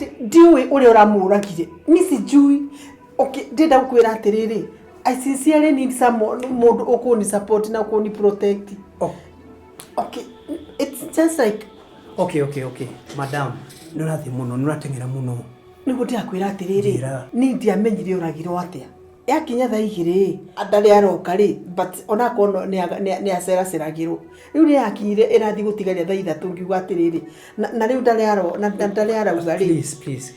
ati ndiwe uri uramuragire ni sijui. Okay, ndenda gukwira atiriri, I sincerely need someone mundu ukuni support na ukuni protect. Oh. Okay, it's just like okay, madam, nurathi muno nuratengera muno. Nigo ndiakwira atiriri, ni ndiamenyire uragiro atia. Yakinya tha igiri andari aroka ri, but ona kono ni acera seragiro. Riu ni yakinyire irathi gutigaria tha ithatu ngiuga atiriri. Na riu ndari arauga ri. Please.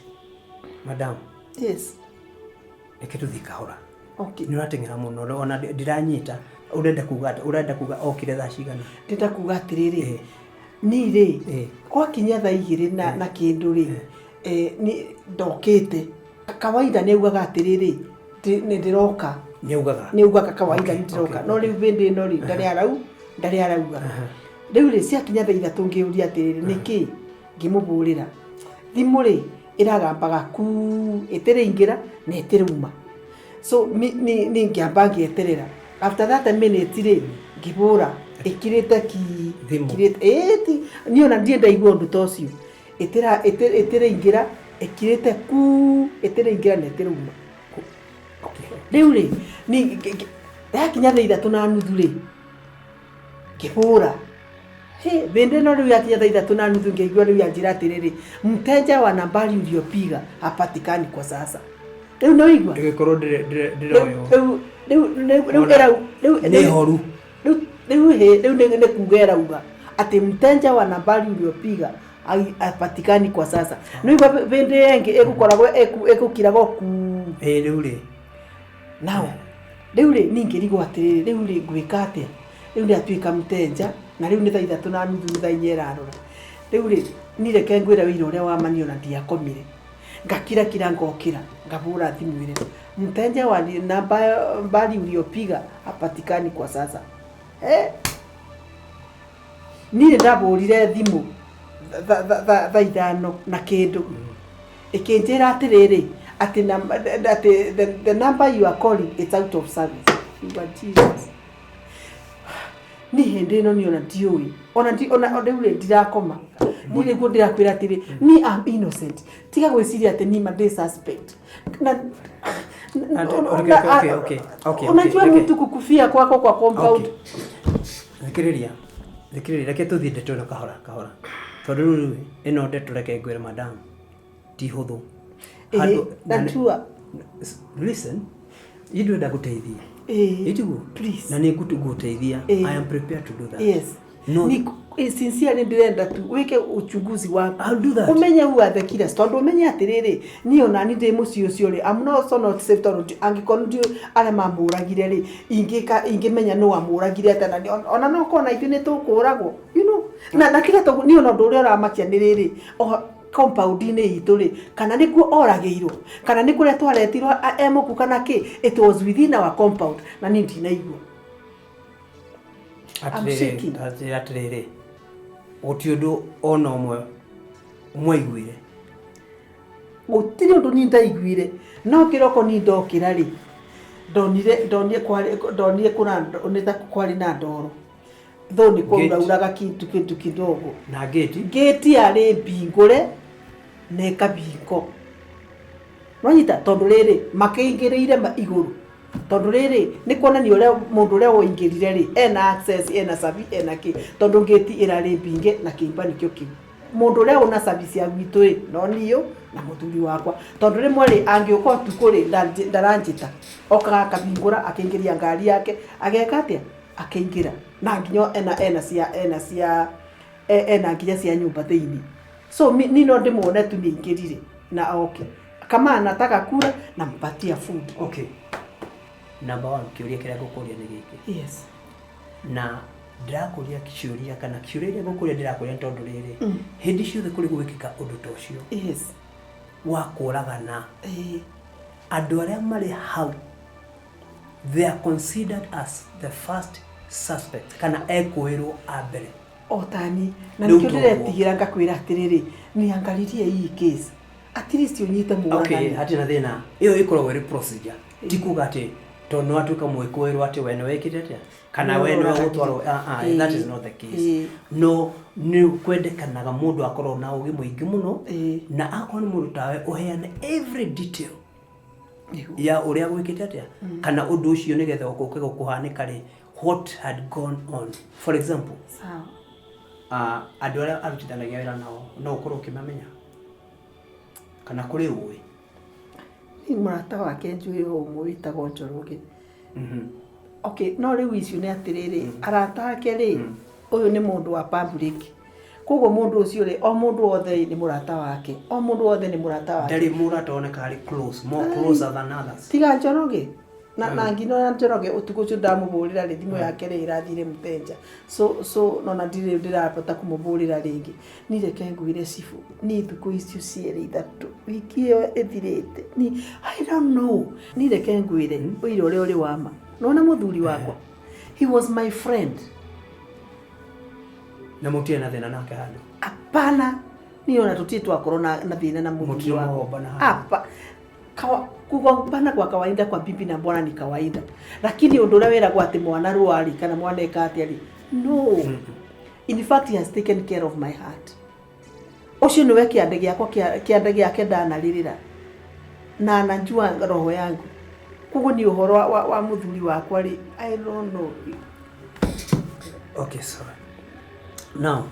Madam. Yes. Eketu thikahora. Okay. Nuratengera muno ona ndiranyita urenda kuga okire tha cigana. Ndenda kuga atiriri. Ni ri kwa kinya tha igiri na kindu ri ni ndokite. Kawaida ni ugaga atiriri. Ni ndiroka ni ugaga kawaida ni ndiroka no riu bindi no ri ndari arauga riu ri cia kinya tha ithatu ngiuria atiriri niki ngimuburira thimu ri iragambaga ku itire na itiruma so ni ngiamba ngieterera after that minute ri ngibura ikirite kirite ni ona ndie ndaigua ndu tocio itire ingira ikirite ku itire ingira na itiruma. Riu ri ni yakinya tha ithatu na nuthu ri kibura bende no riu yakinya tha ithatu na nuthu ngigua riu yanjira atiriri mteja wa nambari uliopiga hapatikani kwa sasa. Riu no igua igikorwo ndirayo riu ni horu riu ne kugera uga ati mteja wa nambari uliopiga hapatikani kwa sasa. No igua bende yengi ekukoragwo ekukirago ku riu ri now riu ri ningirigo atiriri riu ri gwika atia riu ni atuika mteja na riu ni tha ithatu na nuthu tha inyera arora riu ri ni reke ngwira wira uria wa mani ona ndiakomire ngakira ngokira ngabura thimu ile mteja wa nambari uliopiga hapatikani kwa sasa ni ndaburire thimu tha ithano na kindu ikinjira atiriri ati the number you are calling it's out of service. Jesus. Ni hindi no ni ona dioi ona ule ndirakoma ni riguo ndirakwira atiri ni am innocent tiga gwiciria ati ni made suspect na okay unajua mtu kukufia kwako kwa compound thikiriria reke tuthie ndeto no kahora tondu riu ino ndeto reke ngwire madam ti huthu natua listen you do guteithia please na niguteithia I am prepared to do that. Yes no sincerely ndirenda tu wike uchunguzi wako. I'll do that. Umenya who are the killers tondu umenya atiriri ni ona ni ndi mucio cio ri I'm not safe tondu angikondu ale mamuragire ri ingimenya no amuragire atana ona no kona ithu ni tukuragwo you know na kila to ni ona ndu uri uramakia ni riri compound ni itu ri kana ni ku orageiro kana ni kure twaretirwo emuku kana ki it was within our compound na ni ndinaigua atiriri otiundu ona omwe mwaiguire gutiri undu ni ndaiguire no kiroko ni ndokira ri ndonire kuna oneta kwari na ndoro tho ni kwaurauraga kintu kidogo na gate ari mbingure ne kabingo nwanyita tondu riri makiingiriire iguru tondu riri ni kuona ni ule mundu ule woingirire ri ena access ena sabi ena ki tondu gate irari mbinge na kimba nikyo ki mundu ule una service ya gwitu no niyo na muthuri wakwa tondu rimwe ri angiuka tukuri ndaranjita okaga kabingura akingiria ngari yake ageka atia akaingira na nginyo ena nginya cia nyumba thiini so ni no ndimone tu ni ingirire na okay kama anataka kula na mpatia food. Okay, number 1 kiuria kira gukuria ni giki. Yes, na ndirakuria kiuria kana kiuria gukuria ndirakuria tondu riri hindi ciothe kuri gwikika undu ta ucio. Yes, wa kuragana andu aria mari hau they are considered as the first suspect kana ekwirwo abere otani na nikyo ndire ngakwira atiriri ni angalirie hii case at least unyite muwana. Okay, hati na thina iyo ikorwo ri procedure tikuga ati no atuika mwikuirwo ati we ni wikite atia kana we ni gutwarwo that is not the case. No ni kwendekanaga mundu akorwo na ugi muingi muno na akoro ni mundu tawe uheane every detail ya uria gwikite atia kana undu ucio ni getha ukuke gukuhanika ri what had gone on. For example, andu aria arutithanagia wira nao no ukorwo ukimamenya kana kuri uwi ni murata wake njui umwe witagwo Njoroge. Okay, no riu icio ni atiriri arata ake ri uyu ni mundu wa public, koguo mundu ucio ri o mundu wothe ni murata wake, o mundu wothe ni murata wake, ndari murata oneka ari close, more closer than others. Tiga Njoroge na ngino ya Njoroge utuku ucio ndamuburira ri thimu yake ri irathire mutenja, so no na ndirapota kumuburira ringi. Ni reke nguire cifu ni thuku icio cieri ithatu wiki iyo ithirite ni I don't know. Ni reke nguire uire uri uri wama nona muthuri wakwa, he was my friend. Na mutie na thina nake hano? Hapana, niona tutie twakorwo na thina na muthuri wakwa hapa. Kugombana kwa kawaida kwa bibi na bwana ni kawaida, lakini undu ura wera kwa ati mwana ruari kana mwana ekati ali no. In fact, he has taken care of my heart. Ucio niwe kiande giakwa kiande giake ndanalirira na anajua roho yangu. Kugo ni uhoro wa muthuri wakwa ri I don't know. Okay, sorry. Now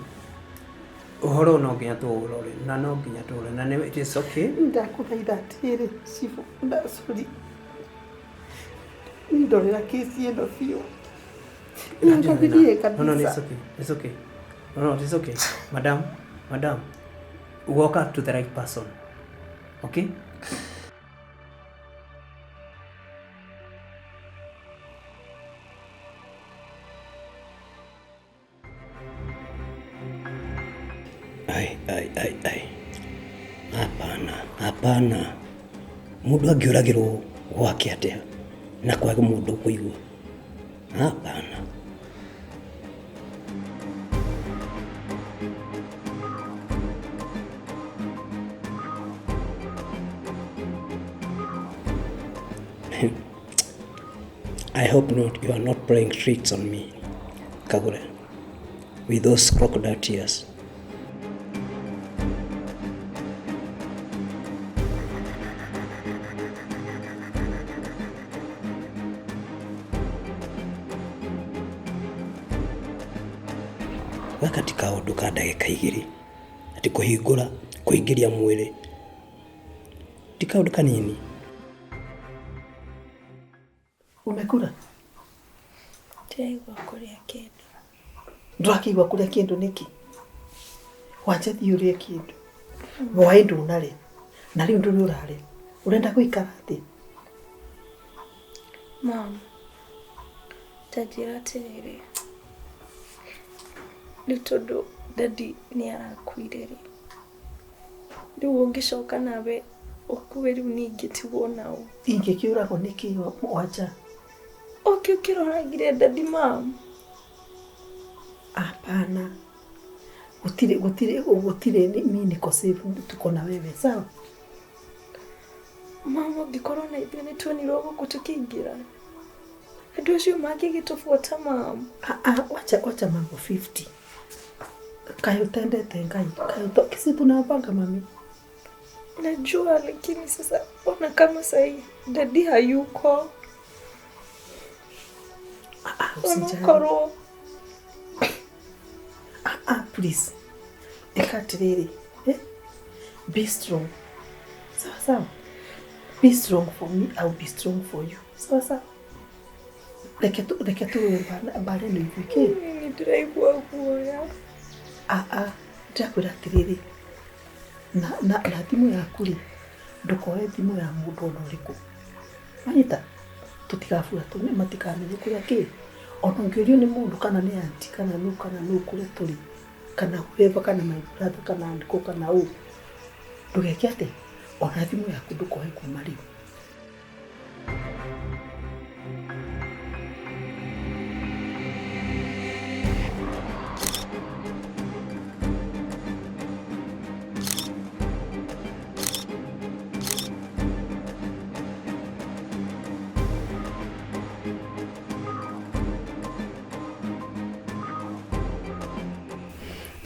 uhoro no nginya tuurore na no nginya tuure na ne it is okay. Ndakuthaitha tiri sifu sorry. Ndorera kesi eno fio. No, it's okay. It's okay. No, it's okay. Madam, walk up to the right person. Okay? Ai. Hapana. Mundu angiuragirwo gwake atia na kwaga mundu kuigua. Hapana. I hope not. You are not playing tricks on me, Kagure, with those crocodile tears. Wakati kaundu ka ndagika igiri ati kuhingura kuingiria mwiri ti kaundu kanini. Umekura? Ndaigua kuria kindu. Ndakigua kuria kindu niki? Wacha thiurie kindu. Wai ndunari. Na riu nduri urari. Urenda guikara ati? Mom. Tajira tiriri. Ni tondu dadi ni arakuire ri. Riu ungicoka nawe ukuwe riu ningi tigwo nao. Ingikiurago niki wacha? Okay, ukiroragire dadi mom. Hapana. Gutire mimi niko safe, tuko na wewe sawa? Mama gikorwo na ithuĩ nĩ tuonirwo gũkũ tũkĩingĩra. Andũ acio mangĩgĩtũbuata mam. Wacha mambo 50. Kayo tendete ngai. Kayo kisi tunapanga mami. Najua lakini sasa ona kama sahi dadi hayuko. Usijali. Please. Ekatiriri. Be strong. Sawa. Be strong for me, I'll be strong for you. Sawa. Reke tu mbare no ivike. Ni ndiraigua guoya. Ndakwira atiriri. Na thimu yaku ri ndukoe thimu ya mundu ono riku. Manyita tutigafura tu matikamenye kuria ki. Ono ngirio ni mundu kana ni anti kana nu kuria turi. Kana weva kana my brother kana ndiko kana u. Ndugeke ate ona thimu yaku ndukoe kuma riu.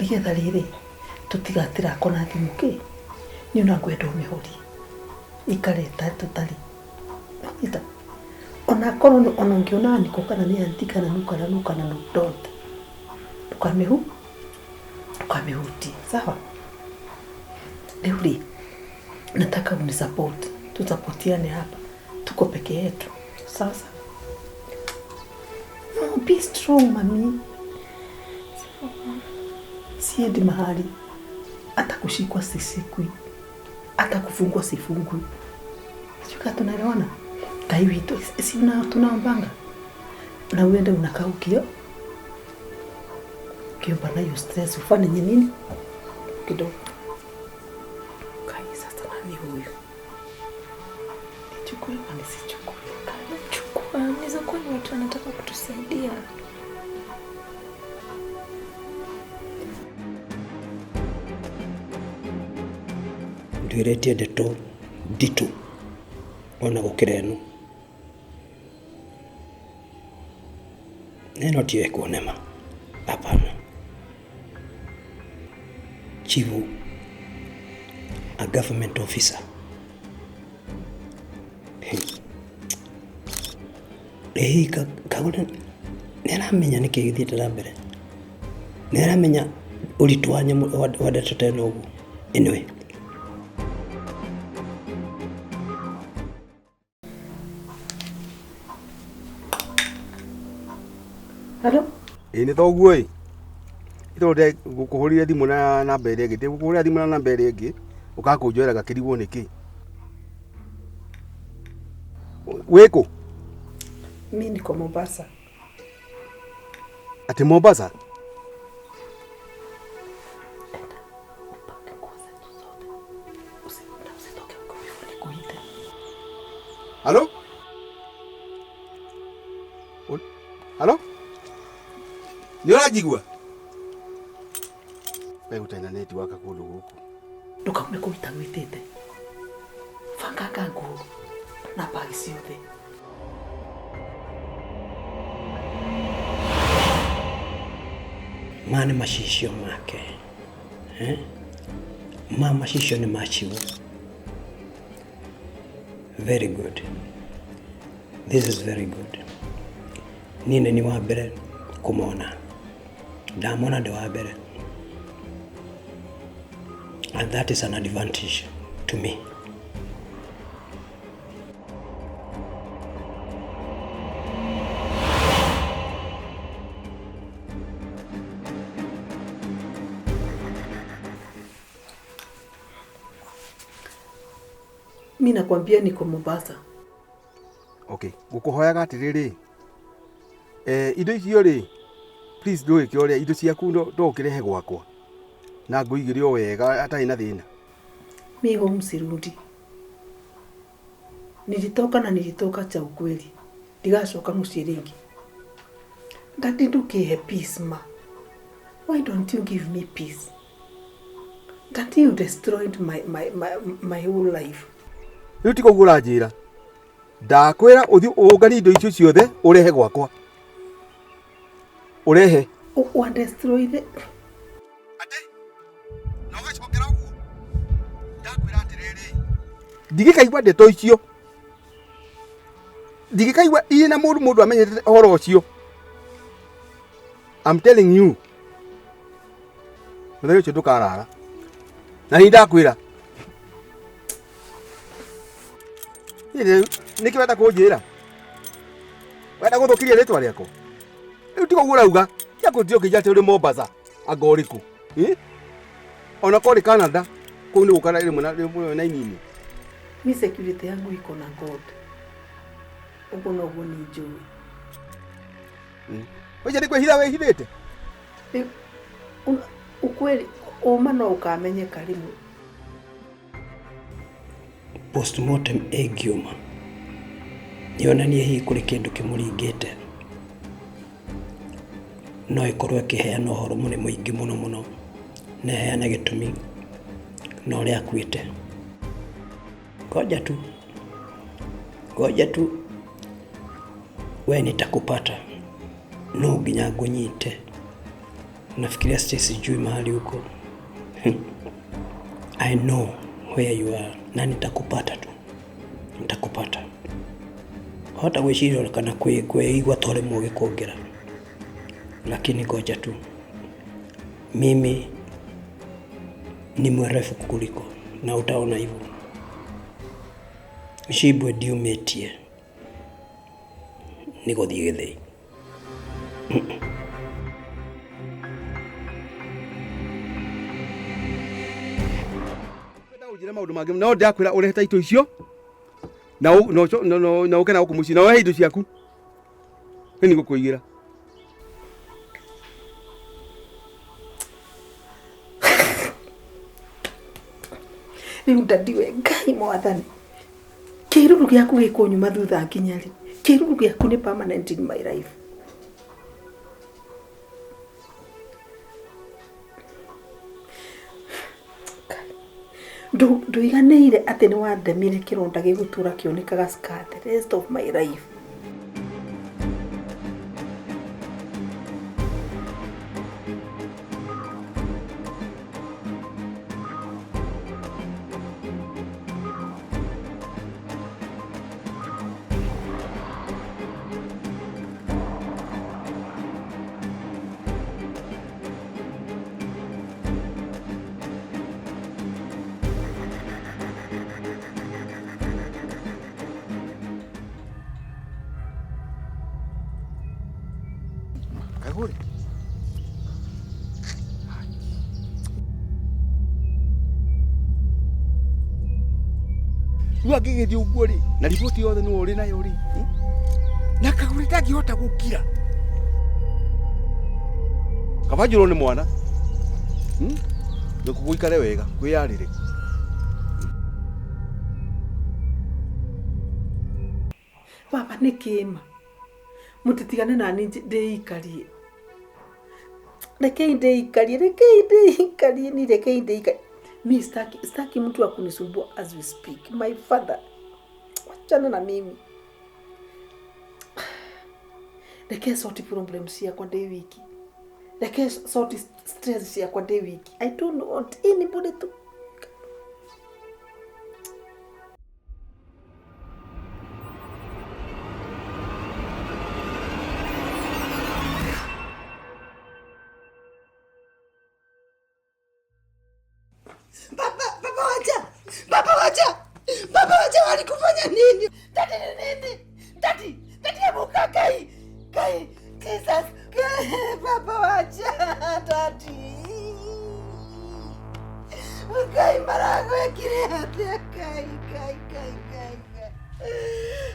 nigetha riri tutigatira kona thimu ki ni una ngwenda umihori ikareta tutari ita ona kono ona ngiona niko kana ni antika na nuka na don't ukamihuti sawa. Leuli nataka unisupport, tutapotiane hapa, tuko peke yetu sasa. No, be strong mami. Siendi mahali, hata kushikwa sisikwi, hata kufungwa sifungwi. Shuka tunaelewana? Kaiwito, si tunaombanga. Na uende unakaa ukio. Kiomba na hiyo stress ufanye nini? Kidogo. Kai sasa nani huyu? Nichukue au nisichukue? Chukua, niza kwa ni watu wanataka kutusaidia. Ndiretie deto ditu ona gukirenu neno tie kuonema hapana. Chivu a government officer KAGURE neramenya niki githiite na mbere, neramenya uritwanya wadetete nogu anyway. Hello? Ni thoguo ĩ. Ito gukuhurire thimu na namba ĩrĩa ĩngĩ. Gukuhurira thimu na namba ĩrĩa ĩngĩ. Ukakunjoera gakirigwo niki. Weko? Mimi niko Mombasa. Ati Mombasa? Halo? Halo? Nĩũranjigua? Wewe utaina neti waka kundu guku. Ndukaume kuita gwitite. Fanga nguo na bagi ciothe. Mane macisho make. Macisho ni machivu. Very good. This is very good. Nine ni wa mbere kumona. Ndamona ndi wa mbere. And that is an advantage to me. Mimi nakwambia niko Mombasa. Okay, gukuhoyaga atiriri. Indo icio ri, please nduike uria indo ciaku ndokirehe gwakwa. Na nguigirio wega atai na thina. Mimi home sirudi. Nilitoka cha ukweli. Ndigashoka muciĩ ringi. Daddy ndukihe peace ma. Why don't you give me peace? Daddy, you destroyed my whole life. Riu tiko gura njira. Ndakwira uthi ungani indo icio ciothe urehe gwakwa. Urehe. Wa destroy it. Ate? No gacokera uguo. Ndakwira atiriri. Ndigikaigua ndeto icio. Ndigikaigua ina mundu amenyete horo ucio. I'm telling you. Muthenya ucio ndukarara. Na ni ndakwira. Niki wenda kunjira. Wenda guthukiria ritwa riako. Riu tigo urauga. Yako ndio kijate uri Mombasa agoriku. Ona kori Canada kuni ukara ile na nini. Mi security yangu iko na God. Uko na ugo ni juu. Wewe ndiko hila wewe hidete. Ukweli umano ukamenye karimu. Postmortem egiuma. Yonanie hii kuri kindu kimuringite. No ikorwe kiheana uhoro mune muingi muno na heana gitumi no ria kwite. Ngoja tu we nitakupata no nginya ngunyite Nafikiria sijui mahali huko. I know where you are. Na nitakupata tu. Nitakupata. Hata weshiro kana igwa tole moge kuongera. Lakini ngoja tu. Mimi ni mwerefu kukuliko na utaona hivyo. Shibwe diumetie. Niko thigethei. Ujira maundu mangi no ndakwira ureheta ito icio na ukena ukumuci na wehe indo ciaku ni gukuigira riu ndadiwe Ngai mwathani kiruru giaku gikunyuma thutha nginyari kiruru giaku ni permanent in my life. Nduiganeire ati ni wandemire kironda gigutura kionekaga scar the rest of my life. Kagure. Rua gigithi uguo ri na riboti yothe no uri nayo ri. Na Kagure ndangihota gukira. Kabanjuro ni mwana. Ndikuguikare wega kwiyarire. Baba ni kima. Mutitigane na ni ndeikarie. Rekei ndeikarie ni rekei ndeikarie. Mimi staki mtu wa kunisumbua as we speak. My father. Wachana na mimi. Rekei sorti problems ya kwa day wiki. Rekei sorti stress ya kwa day wiki. I don't want anybody to Baba wacha walikufanya nini? Dadi amuka Kai. Jesus. Baba wacha dadi. Kai marago ekire ate Kai.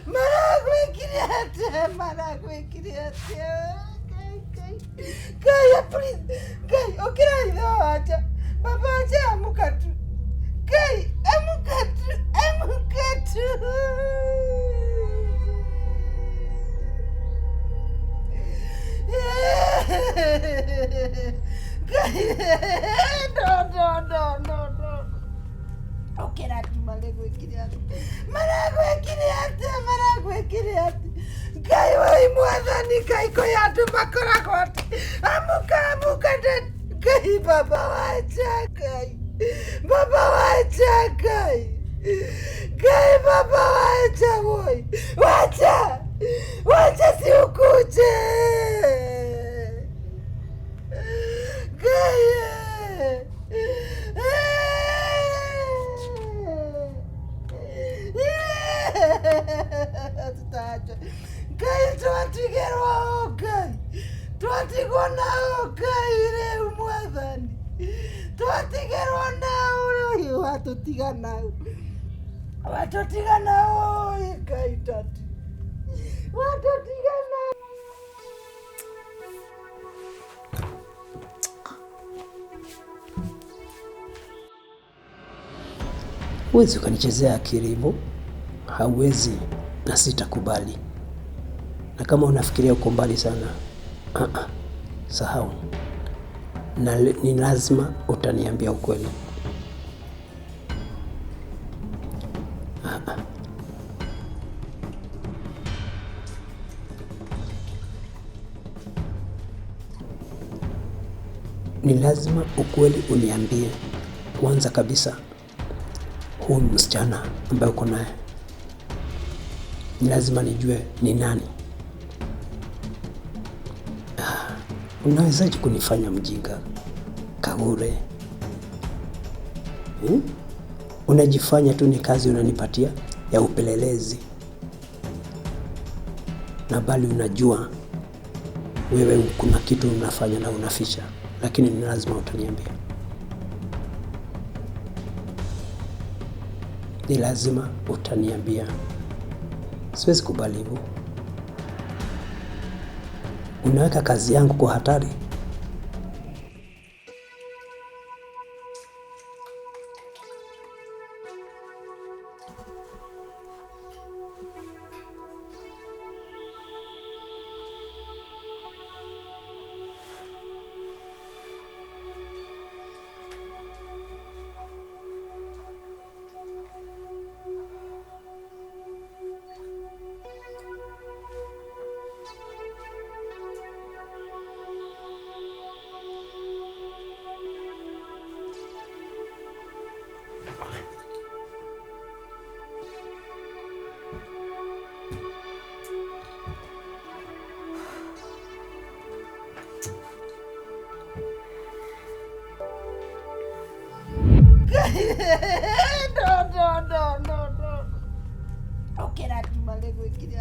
Marago ekire ate. Kai please. Kai okira ino wacha. Baba wacha amuka tu. Kai, amuka tu. Kai, no. Okera tu marago ekire ate. Kai wai mwathani Kai ko yatu makora kwati. Amuka dad. Kai baba wacha Kai. Baba wacha Kai. Baba wacha boy. Wacha si ukuje. Kai. Kai twatigerwa Kai. Twatigwo nao Kai rĩu mwathani. Twatigerwo nao rĩu watũtigana Kai tati. Watũtigana. Huwezi ukanichezea akili hivyo. Hauwezi na sitakubali. Na kama unafikiria uko mbali sana, sahau. Na ni lazima utaniambia ukweli. ni lazima ukweli uniambie. Kwanza kabisa, huyu msichana ambaye uko naye, ni lazima nijue ni nani. Unawezaje kunifanya mjinga, Kagure? Unajifanya tu ni kazi unanipatia ya upelelezi, na bali unajua wewe kuna kitu unafanya na unaficha, lakini ni lazima utaniambia. Ni lazima utaniambia. Siwezi kubali hivyo. Unaweka kazi yangu kwa hatari. No. Okera tu maragwekire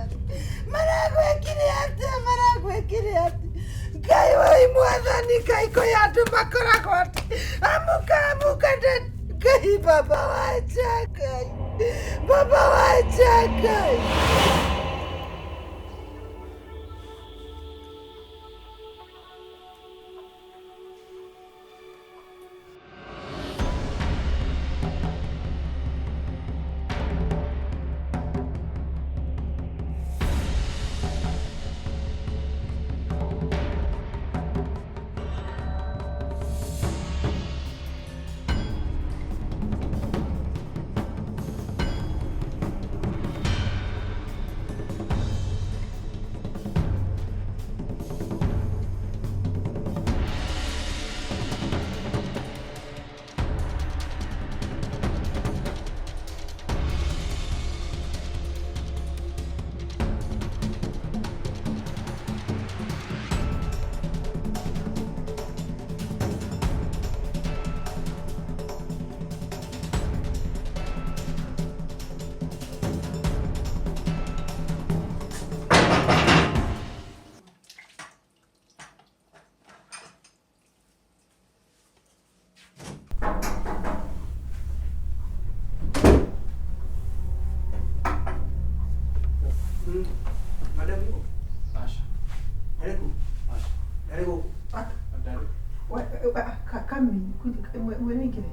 ati. Ngai wai mwathani kaiko yatu makoragwo ati. Amuka Ngai baba wacha Ngai.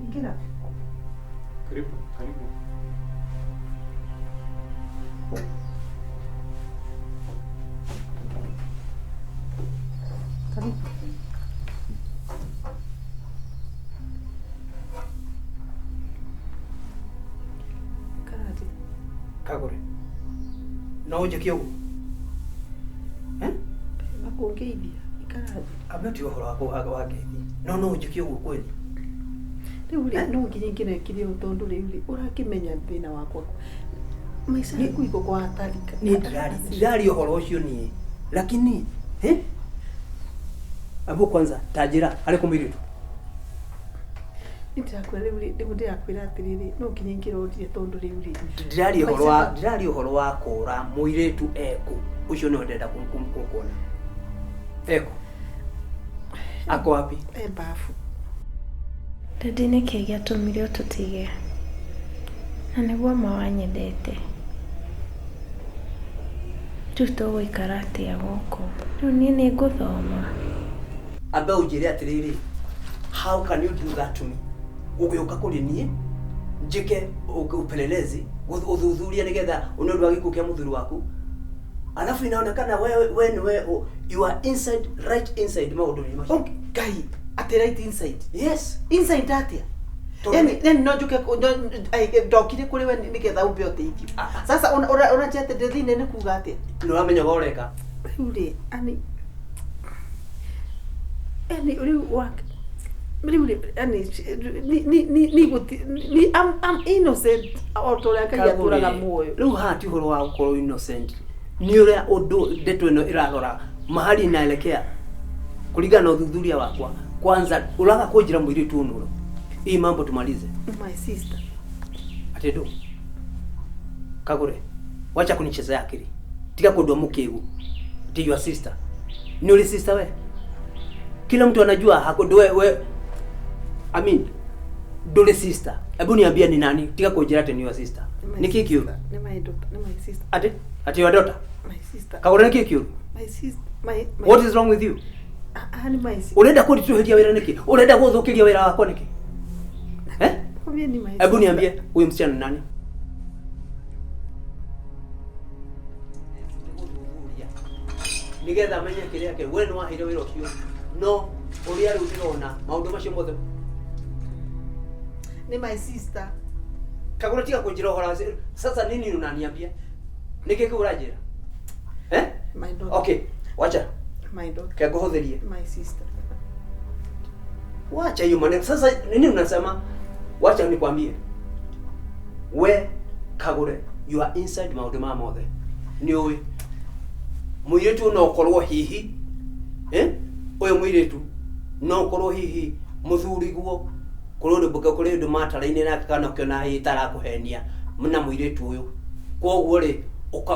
Ingira. Karibu. Kagure. No uje kiugo. Makuongeithia. Ikarathi. Abeti uhoro wako wageithia. No uje kiugo kweli. Riu no nginya ngirekire utondu riu urakimenya thina wakwa. Maisha yaku iko kwa hatari. Ni ndari uhoro ucio ni. Lakini abo kwanza tajira ari kumiritu. Ndirakwira atiriri no nginya ngirorire tondu riu ndari uhoro wa kura muiretu eku ucio no ndenda kumkuona. Eku ako wapi? Bafu. Dadi nĩ kĩĩ gĩatũmire ũtũtige? Na nĩguo ma wanyendete. Rĩu tũgũikara atĩa gũkũ? Rĩu niĩ nĩ ngũthoma. Amba ũnjĩre atĩrĩrĩ, how can you do that to me? Ũgĩũka kũrĩ niĩ njĩke upelelezi ũthuthuria nĩgetha ũnĩ wa gĩkuũ kĩa mũthuri waku. Alafu inaonekana wewe you are right inside maũndũ-inĩ macio. Okay, Ngai. At the right inside. Yes. Inside atia. Yani no juke ndokire kuri we nigetha umbe uteithio. Sasa ona chete ndithine ni kuga atia. No amenya goreka. Riu ani uri I'm innocent otoria Ngai aturaga muoyo. Riu hati horo wa ukorwo innocent ni uria undu ndeto ino irarora mahali inaelekea kulingana na uthuthuria wakwa. Kwanza ulaga kujira mwiri tu nulo hii mambo tumalize. My sister Atedo Kagure, wacha kunichezea akili. Tika kodwa mukigu. Ti your sister. Ni uli sister we. Kila mtu anajua hakodoe we. I mean, dole sister. Hebu niambia ni nani? Tika kujira te ni your sister. Ni kikyu. Ni my daughter, ni my sister. Ati your daughter? My sister. Kagure ni kikyu. My sister. My What is wrong with you? Ni my sister. Unaenda kudituheria wira niki? Unaenda kudhukiria wira wako niki? Kwa mimi ni my sister. Hebu niambie huyu msichana ni nani? Nigetha menye kiria ke we no ahire wira ucio no uria ru ndirona maundu macio mothe ni my sister. Kagura tika kunjira hora sasa nini unaniambia niki kiurajira My daughter. Okay wacha My daughter. Kagohotherie My sister. Wacha hiyo maneno sasa nini unasema wacha nikwambie we Kagure you are inside maundu ma mothe ni uwi muiretu no korwo hihi uyu muiretu no korwo hihi muthuriguo kurundo buka kurundo mataraine na kana kiona hitara kuhenia muna muiretu uyu koguo ri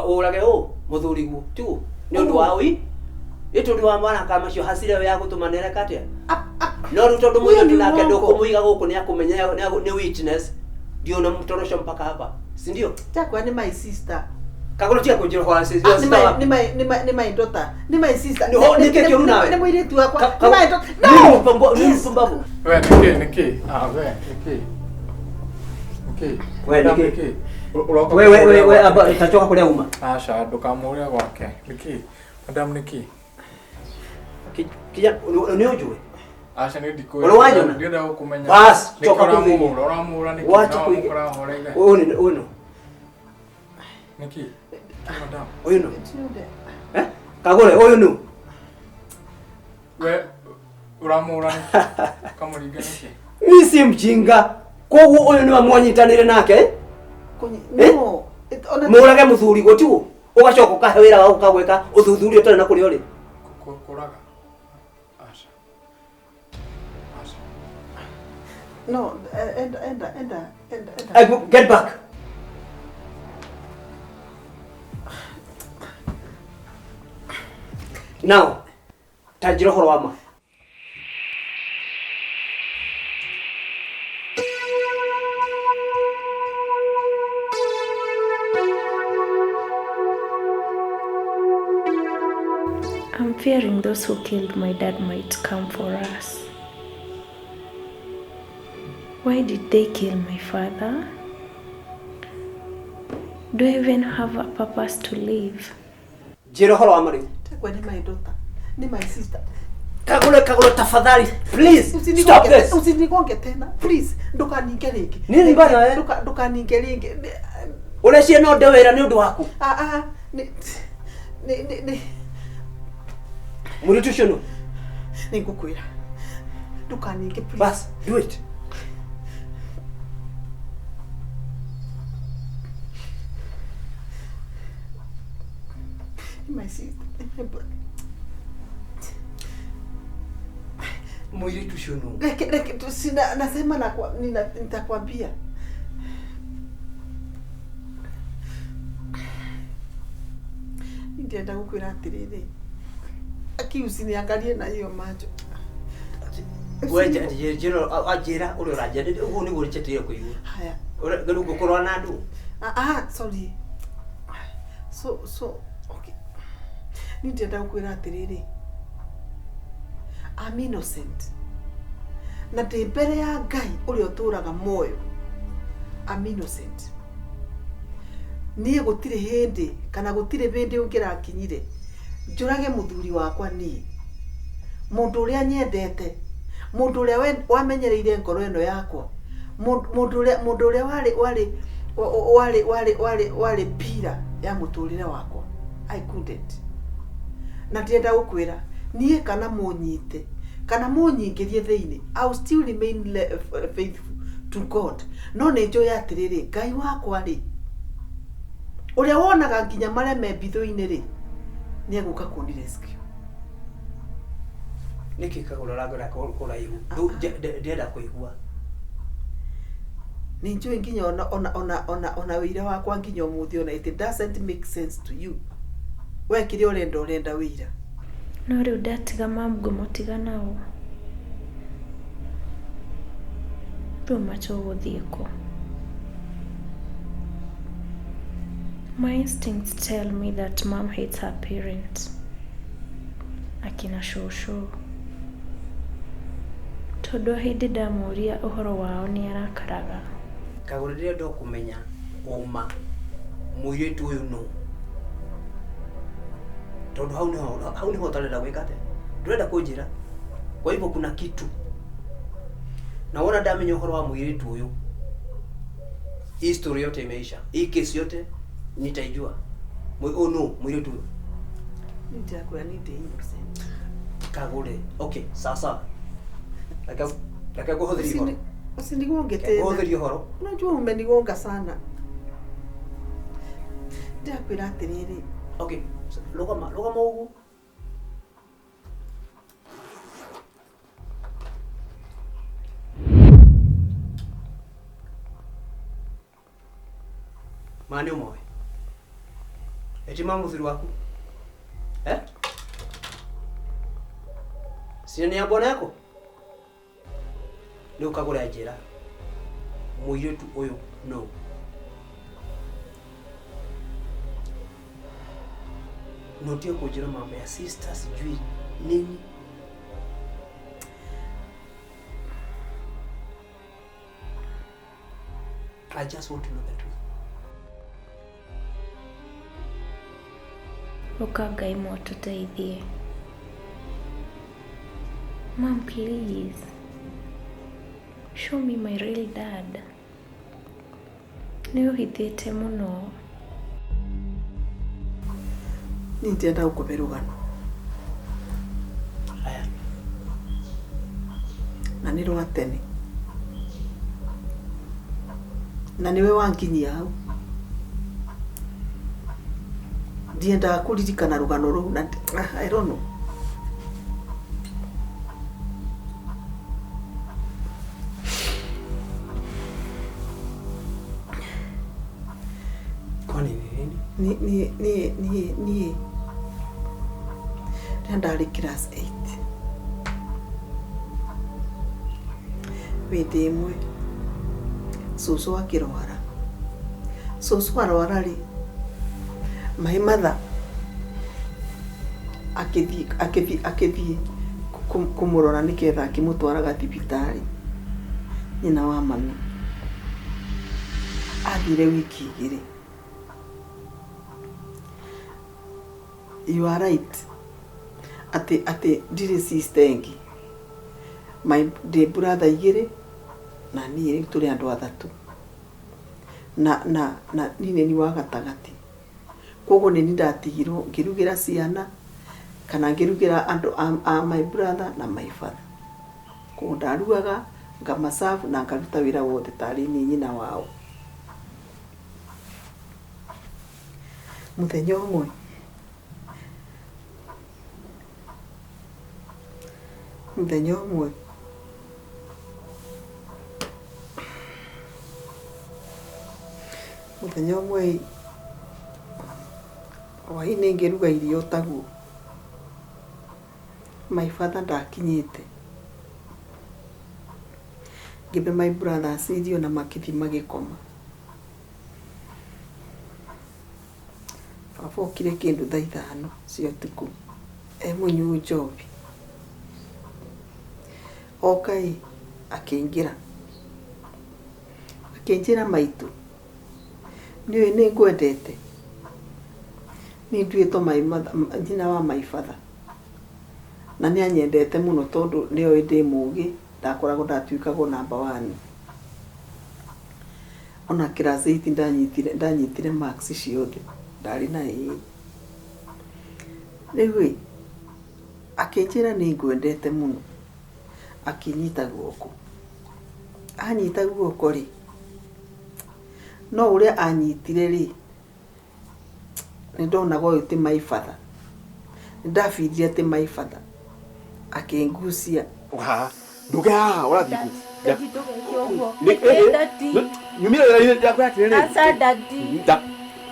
urage muthuriguo tu ni undu wa wi itu ndi wa mwana kama cio hasire we ya gutumanira katia no ruto muiretu nake ndukumuiga guku ni akumenya ni witness ndio na mtorosha mpaka hapa si ndio Takwa ni my sister. Kagura tia kunjira hora sisi ni my daughter. Ni my sister. Ni keke una. Ni mwiretu wakwa. Ni my daughter. No. Ni mpumbavu. We niki. We niki. We niki. We aba itachoka kulia uma. Asha ndukamuria gwake. Niki. Madam niki. Kija ni ujue. Asha ni ndiko. Unawajona? Ndio kumenya. Bas, choka kumenya. Uramura niki. Wacha kuiga. Uno. Niki. Madam. Uno. Kagure uno. We uramura niki. Kamuriga niki. Mimi si mjinga. Koguo uyu ni wamwanyitanire nake? No. Murage muthuri go tu. Ugacoka kahe wira wa ukagweka uthuthuria utari na kuri uri. Kuraga. Asha. No, and Get back. Now, tajira horo wama. I'm fearing those who killed my dad might come for us. Why did they kill my father? Do I even have a purpose to live? Jiro horo wama ri. Takwa ni my daughter. Ni my sister. Kagure tafadhali. Please. Stop this. Usinigonge tena. Please. Ndukaninge ringi. Nini bana wewe? Ndukaninge ringi. Urecia no ndewera ni undu waku. Ni Muritu shono. Ningukwira. Ndukaninge please. Bas, do it. My sister. Muritu shono. Sina nasema nitakwambia. Ndienda gukwira atiriri. Aki usiniangalie na hiyo macho. Wewe jiro ajira uri urajende ugu ni guri chetire kuigu. Haya. Uri galu gukorwa na ndu. Sorry. So okay. Ndienda gukwira atiriri. I'm innocent. Na ndi mbere ya Ngai uri uturaga moyo. I'm innocent. Niĩ gũtirĩ hĩndĩ kana gũtirĩ bĩndĩ ũngĩrakinyire njũrage mũthuri wakwa niĩ mũndũ ũrĩa nyendete mũndũ ũrĩa wamenyereire ngoro ĩno yakwa mũndũ ũrĩa warĩ pira ya mũtũrĩre wakwa I couldn't na ndienda gũkwĩra niĩ kana mũnyite kana mũnyingĩrie thĩinĩ, I will still remain faithful to God. No nĩ njũĩ atĩrĩrĩ, Ngai wakwa rĩ, ũrĩa wonaga nginya marĩa me mbitho-inĩ rĩ, nĩ egũka kũni rescue. Nĩkĩ KAGURE ũragera kũraihu? Ndĩrenda kũigua. Nĩ njũĩ nginya ona wĩira wakwa nginya ũmũthĩ ona it doesn't make sense to you. Wekire ũrenda wĩira. No rĩu ndatiga mamu ngũmũtiga nao. Rĩu macho gũthiĩ kũ? My instincts tell me that mom hates her parents. Akina shosho. Tondũ hĩndĩ ndamũria ũhoro wao nĩ arakaraga. KAGURE ndĩrenda kũmenya uma mũirĩtu ũyũ nũ. Tondũ hau niho ũtarenda gwĩka atĩa. Ndũrenda kũnjĩra. Kwa hivyo kuna kitu. Na wona ndamenya ũhoro wa mũirĩtu ũyũ. History yote imeisha. Hii kesi yote nitaijua. Mũirĩtu ũyũ. Nitakuwa ni innocent. KAGURE. Okay, sasa. Reke kuhũthĩria ũhoro. Usinigonge tena. Kuhũthĩria ũhoro. Unajua umenigonga sana. Ndakwĩra atĩrĩrĩ. Okay, rũgama ũguo. Mani ũmoe. Eti mamũthiri waku. Si ni ya bwana yako? Ndio KAGURE ajira. Mũirĩtu ũyũ no. Notio kujira mambo ya sisters sijui nini. I just want to know the truth. Ukagai moto teithie. Mom, please. Show me my real dad. Nĩ ũhithĩte mũno. Nĩndĩrenda gũkũhe rũgano. Haya. Na nĩ rwa tene. Na niwe wankinyia hau. Ndiendaga kũririkana rũgano rũu na I don't know. Ni ndarĩ class 8. Hĩndĩ ĩmwe cũcũ akĩrwara. Cũcũ arwara rĩ, my mother akĩthiĩ kũmũrora nĩgetha akĩmũtwaraga thibitarĩ. Nyina wa mami athire wiki 2. You are right. Ate ndirĩ sister ĩngĩ. My brother 2 na niĩ tũrĩ andũ 3. Na nĩ ni wa gatagati. Koguo nĩ ndatigirwo ngĩrugĩra ciana kana ngĩrugĩra andũ a my brother na my father. Koguo ndarugaga ngamasafu na ngaruta wĩra wothe tarĩ niĩ nyina wao. Mũthenya ũmwe hwaĩ-inĩ ngĩruga irio taguo. My father ndakinyĩte. Ngĩbe my brother irio na makĩthi magĩkoma. Baba okire kĩndũ thaa 5 cia ũtukũ. Mũnyũ njobi. Okay, akĩnjĩra maitũ. Nĩũĩ nĩ ngwendete. Nĩ nduĩtwo nyina wa my father. Na nĩ anyendete mũno tondũ nĩoĩ ndĩ mũũgĩ, ndakoragwo ndatuĩkagwo number 1. Ona class 8 ndanyitire marks ciothe. Ndarĩ na A. Rĩu akĩnjĩra nĩ ngwendete mũno. akinyita guoko. Anyita guoko ri. No uria anyitire ri. Ndona go uti my father. Ndafidire te my father. Akengusia. Wa, nduga ora thiku. Daddy ndugeke uguo. Daddy. Nyumira ya kwa tirere. Asa daddy.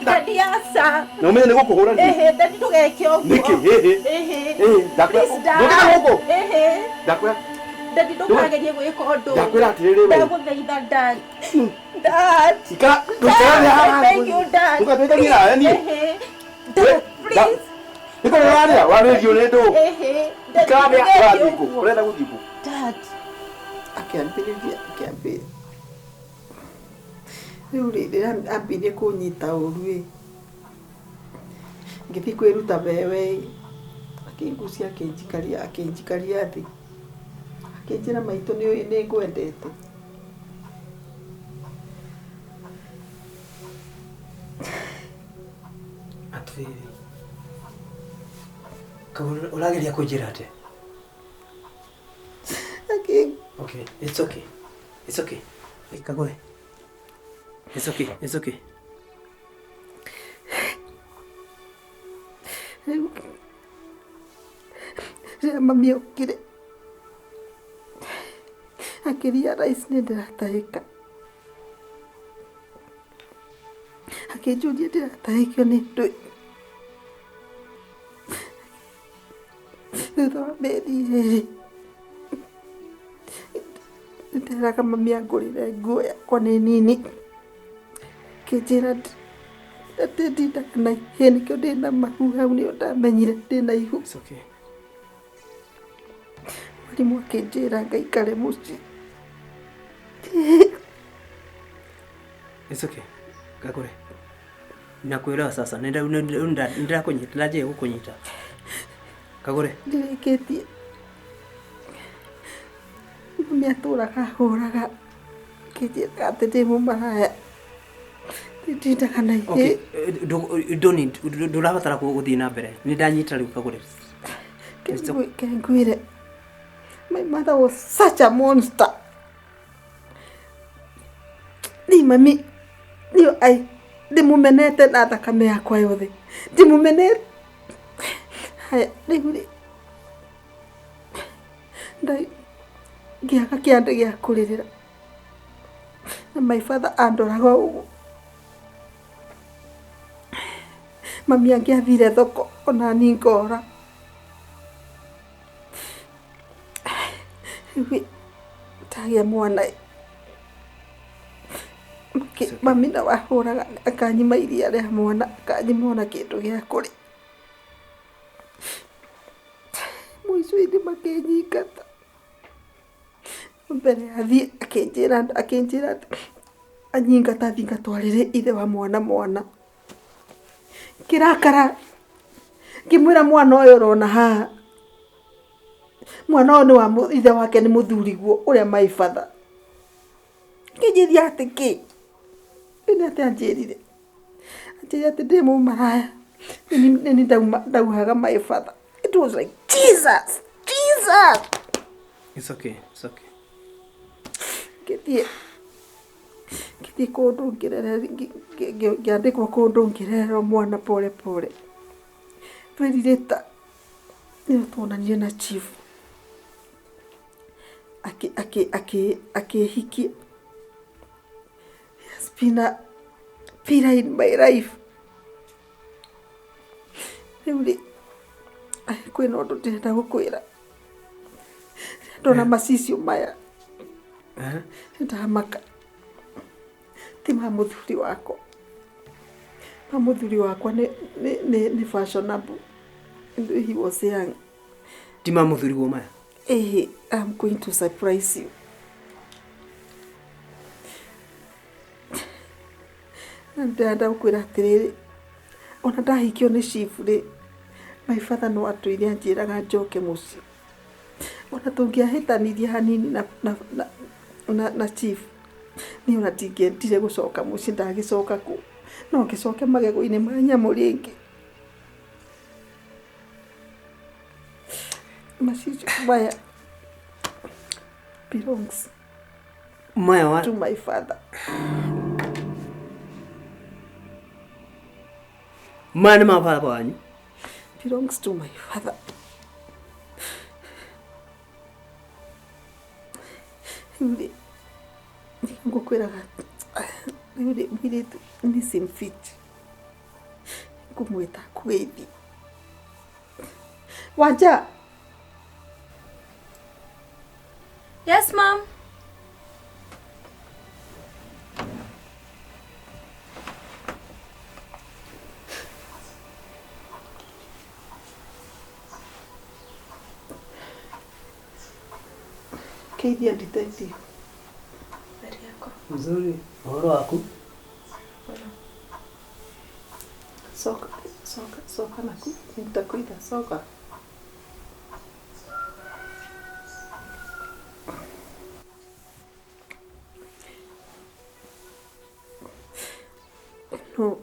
Daddy asa. Na umenye niko kuhura ni. Daddy ndugeke uguo. Niki dakwa. Nduga huko. Dakwa. Daddy ndukagerie gwika undu. Dakwa tirere we. Ndaguthaitha dad. Dad. Ikara. Thank you dad. Ndugabeka ngira ni. Dad, please. Niko rania wa radio ne ndo. Ikara ya thiku. Urenda guthiku. Dad. Akiambia. Riu ambirie kunyita urue. Ngithi kwiruta bewe. Akingucia akinjikaria thi. Akinjira maito ni ngwendete. Atiri. Kagure urageria kunjira ate? Okay, it's okay. It's okay. Kagure. It's okay. It's okay. Mami okire. Akiria rice ni ndiratahika. Akinjuria ndiratahikio ni ndui. Thutha wa mĩeri ĩrĩ nderaga mami angũrĩre nguo yakwa nĩ nini. Kĩnjĩra atĩ ndindaga na ihĩĩ nĩkĩo ndĩna mahu hau nĩo ndamenyire ndĩna ihu. It's okay. Mwarimũ akĩnjĩra ngaikare mũciĩ. It's okay. Kagure. Nakwĩra sasa nenda kunyita je gukunyita. Kagure. Ndĩrĩkĩtie. Mami atũraga hũraga. Kĩnjĩra atĩ ndĩ mũmaraya. Ndindaga na ihĩĩ. Okay, don't need. Ndũrabatara gũthiĩ na mbere. Nĩ ndanyita rĩu Kagure. Kengwire. My mother was such a monster. Ni mami. Niyo ai. Ndimumenete na thakame yakwa yothe. Ndimumenete. Haya, rĩu ndai ngĩaga kĩande gĩa kũrĩrĩra. Na my father andoraga ũguo. Mami angĩathire thoko ona ni ngora. Rĩu tagĩa mwana. Mami na wahũraga akanyima iria rĩa mwana, akanyima ona kĩndũ gĩa kũrĩa. Mũico-inĩ makĩnyingata. Mbere athiĩ akĩnjĩra anyingata thiĩ ngatwarĩre ithe wa mwana. Kĩrakara. Ngĩmwĩra mwana ũyũ ũrona haha. Mwana ũyũ nĩ wa ithe wake nĩ mũthuriguo ũrĩa my father. Kĩnjĩria atĩ kĩ? Nĩ atĩ anjĩrire. Anjĩrire atĩ ndĩ mũmaraya. Nĩ ndauhaga my father. It was like, Jesus! It's okay. It's okay. Ngĩthiĩ kũndũ ngĩandĩkwo kũndũ ngĩrererwo mwana pole. Very later nĩ tuonanire na chief. Akĩhikia. He has been a pillar in my life. Rĩu kwĩna ũndũ ndĩrenda gũkwĩra. Ndona macicio maya. Ndamaka. Ti mũthuri wakwa. Mũthuri wakwa nĩ fashionable. He was young. Ti mũthuri wa maya. I'm going to surprise you. Ndĩrenda gũkwĩra atĩrĩrĩ. Ona ndahikio nĩ chief rĩ. My father no atũire anjĩraga njoke mũciĩ. Ona tũngĩahĩtanirie hanini na chief. Niĩ ona ndingĩendire gũcoka mũciĩ ndagĩcoka kũ. No ngĩcoke magego-inĩ ma nyamũ rĩngĩ. Macicio maya belongs Maya to my father. Maya ma father wanyu. Belongs to my father. Yule ngukwiraga yule mwiritu ni simfit kumwita kwithi Wanja. Yes, Mom. Kaidia detective. Habari yako? Mzuri. Uhoro wako? Soka naku. Nitakuita soka. No.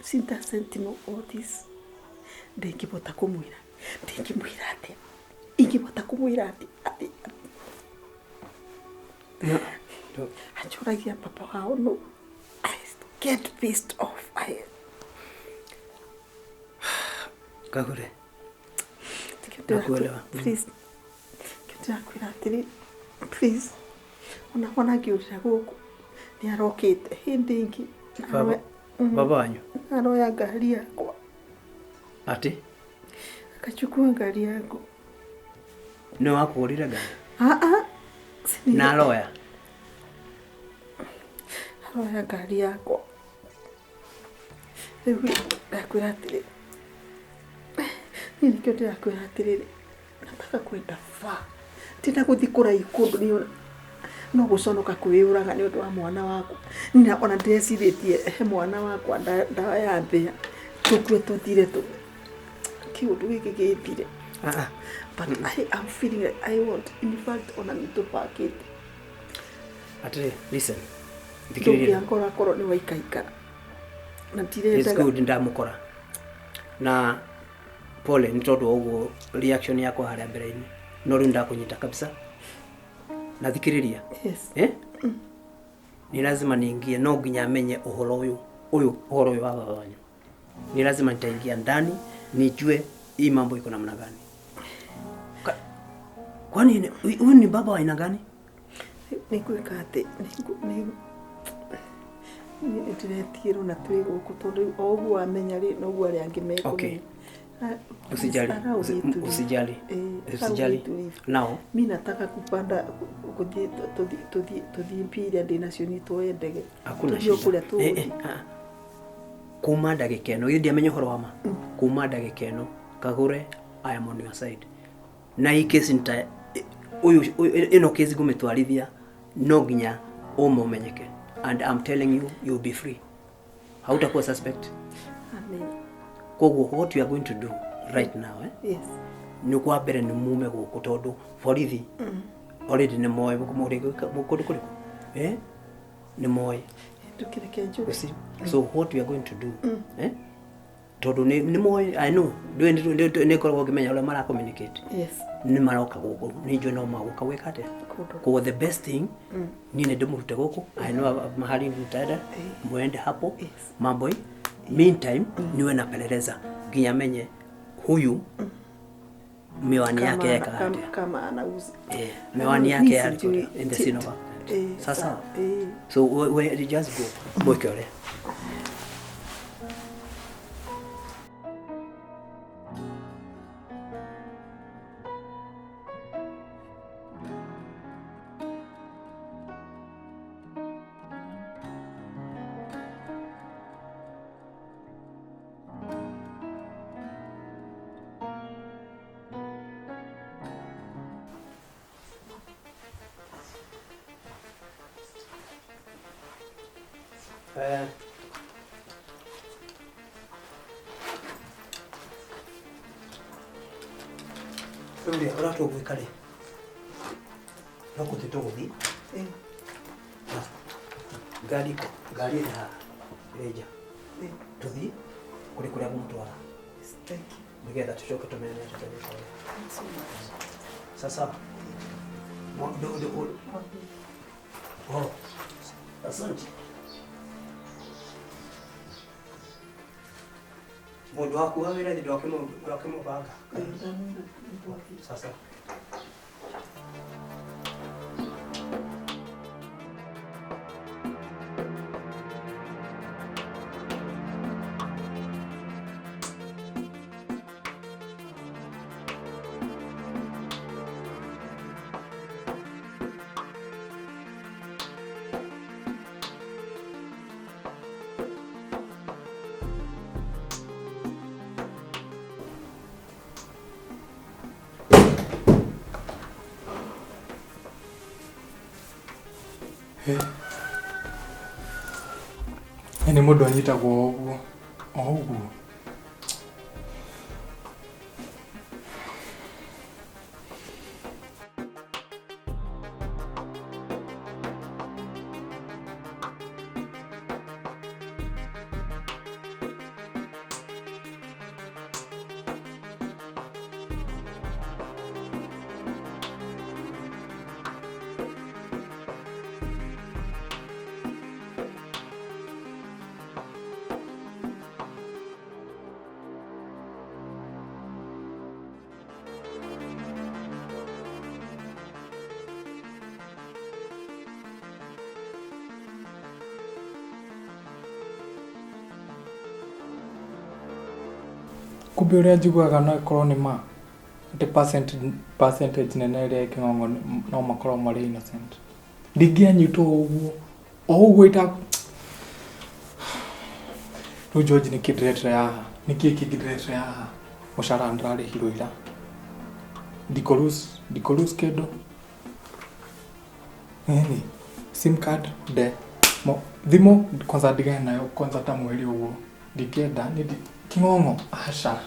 Sinta sentinel all this. Ndingibota kumwira. Ndingimwira ati. Ingibota kumwira ati. No. Achuragia papa wao no. I get pissed off. Kagure. Please. Kitakwira atiri. Please. Ona ngiurira guku. Ni arokite hindi ingi. Baba wanyu. Aroya ngari yakwa. Ati? Akachukua ngari yangu. No akurira ngari. Na aroya. Aroya ngari yakwa. Riu ndakwira atiri. Nini kio ndakwira atiri. Nataka kwenda fa. Tenda guthi kuraihu kundu ni no guconoka kwiuraga ni undu wa mwana waku. Nina ona ndeciritie he mwana wakwa ndawa ya mbia. Tukue tuthire tu. Kiundu giki githire. But I am feeling like I want, in fact, on a little packet. Ati, listen. Ndikiriria koro ni waikaika. Na tirenda. It's good ndamukora. Na pole ni tondu uguo reaction yako haria mbere-ini. No riu ndakunyita kabisa. Na thikiriria. Yes. Ni lazima niingie, no nginya amenye uhoro uyu wa baba wanyu. Ni lazima nitaingia ndani nijue hii mambo iko namna gani. Kwani huyu ni baba wa aina gani? Nikuika ati ni ndiretiro na twi guku tondu ogu amenya ri no gu ari angi meko. Okay. Usijali. Nao mimi nataka kupanda tudhi mpira dinasioni toe ndege. Hakuna shida. Kuma ndagika ino yindi amenye horo wama. Kuma ndagika ino Kagure, I am on your side. Na hii kesi nita ino kesi gumetwarithia no nginya umenyeke. And I'm telling you, you'll be free. Hautakuwa suspect. Amen. Koguo what you are going to do right now, Yes. Ni kwa mbere ni mume guku tondu borithi already ni moyo mukundu kuriku. Ni moyo. Tukireke njuru. So what we are going to do, tondu ni moyo, I know. Ni korwo ngimenya ule mara communicate. Yes. Ni maroka guku ni njwe no maguka wekate. Ko the best thing ni ne ndimurute guku. I know mahali nitaenda muende hapo mambo. Meantime niwe napeleleza nginya menye huyu miwani yake yaka kama anauza miwani yake alikuwa in the scene of sasa. So we just go Muico ole. Ndio rato gwikare no kutito guthi gari ha reja tuthi kuri kuria mutwara nigetha tucoke tumenye tatizo sasa. Oh, asante. Mundu waku wa wira ndokimubanga. Sasa. Ni mundu anyitagwo ũguo. Ũguo. Kumbe uria njiguaga no ikorwo ni ma ati percentage nene iria King'ong'o no makorwo marĩ innocent. Ndingĩanyitwo ũguo ita rĩu George nĩ kĩndĩretere haha, nĩkĩĩ kĩngĩndĩretere haha? Mũcara ndĩrarĩhirwo ira, ndikũ-lose kĩndũ. Sim card thimũ kwanza ndigane nayo kwanza ta mweri ũguo, ndingĩenda King'ong'o aca.